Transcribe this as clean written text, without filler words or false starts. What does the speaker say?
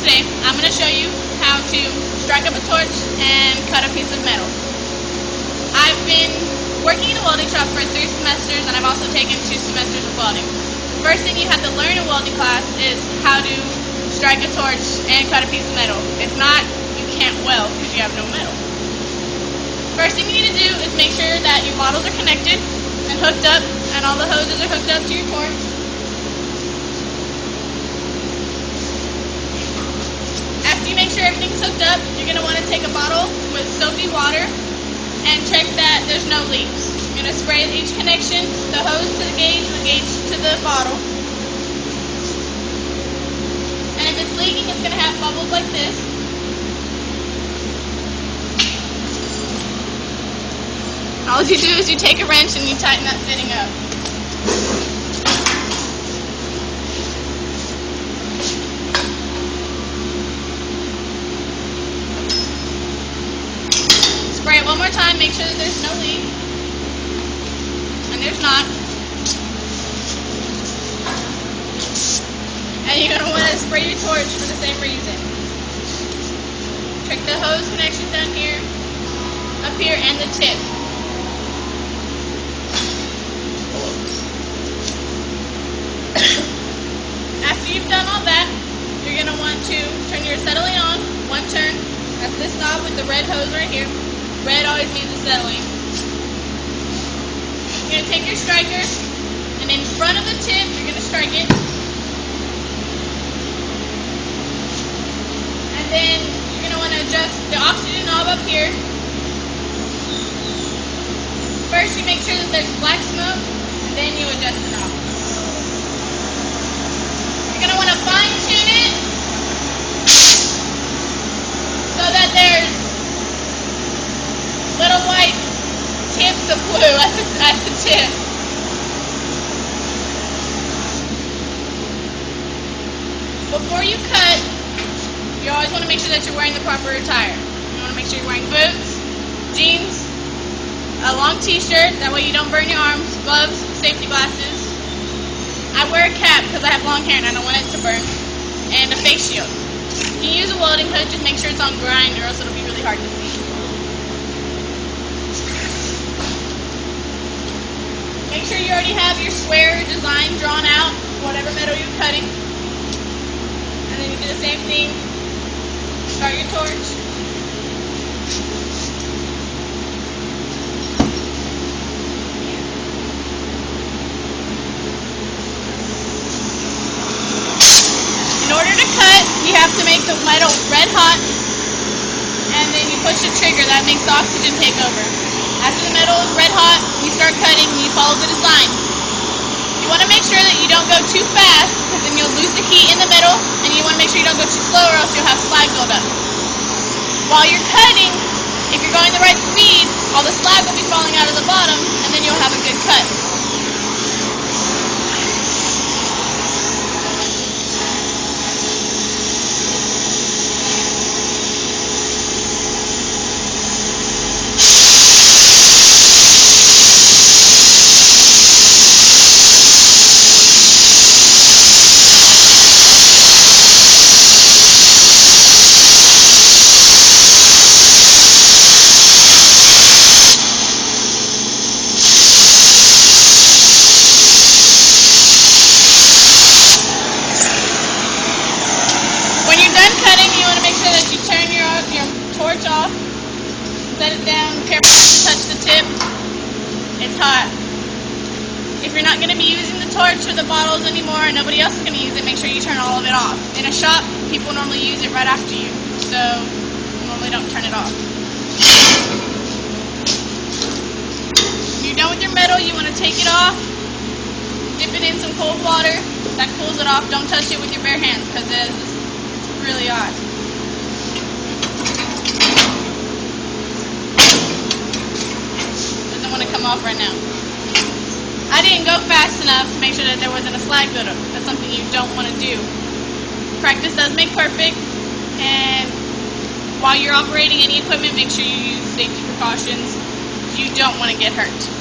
today, I'm going to show you how to strike up a torch and cut a piece of metal. I've been working in a welding shop for 3 semesters, and I've also taken 2 semesters of welding. The first thing you have to learn in welding class is how to strike a torch and cut a piece of metal. If not, you can't weld because you have no metal. First thing you need to do is make sure that your bottles are connected and hooked up, and all the hoses are hooked up to your torch. After you make sure everything's hooked up, you're going to want to take a bottle with soapy water and check that there's no leaks. You're going to spray at each connection, the hose to the gauge to the bottle. And if it's leaking, it's going to have bubbles like this. All you do is you take a wrench and you tighten that fitting up. Spray it one more time, make sure that there's no leak. And there's not. And you're going to want to spray your torch for the same reason. Check the hose connections down here, up here, and the tip. After you've done all that, you're going to want to turn your acetylene on, one turn. That's this knob with the red hose right here. Red always means acetylene. You're going to take your striker, and in front of the tip, you're going to strike it. And then you're going to want to adjust the oxygen knob up here. First, you make sure that there's black smoke, and then you adjust the knob. You're going to want to fine-tune it so that there's little white tips of glue at the tip. Before you cut, you always want to make sure that you're wearing the proper attire. You want to make sure you're wearing boots, jeans, a long t-shirt, that way you don't burn your arms, gloves, safety glasses. I wear a cap because I have long hair and I don't want it to burn, and a face shield. You can use a welding hood, just make sure it's on grind or else it'll be really hard to see. Make sure you already have your square design drawn out, whatever metal you're cutting. And then you do the same thing. Start your torch. In order to cut, you have to make the metal red hot, and then you push the trigger. That makes the oxygen take over. After the metal is red hot, you start cutting and you follow the design. You want to make sure that you don't go too fast, because then you'll lose the heat in the middle, and you want to make sure you don't go too slow or else you'll have slag build up. While you're cutting, if you're going the right speed, all the slag will be falling out of the bottom, and then you'll have a good cut. Torch off, set it down, careful not to touch the tip. It's hot. If you're not going to be using the torch or the bottles anymore and nobody else is going to use it, make sure you turn all of it off. In a shop, people normally use it right after you, so normally don't turn it off. When you're done with your metal, you want to take it off, dip it in some cold water. That cools it off. Don't touch it with your bare hands because it's really hot. Come off right now. I didn't go fast enough to make sure that there wasn't a slag buildup. That's something you don't want to do. Practice does make perfect, and while you're operating any equipment, make sure you use safety precautions. You don't want to get hurt.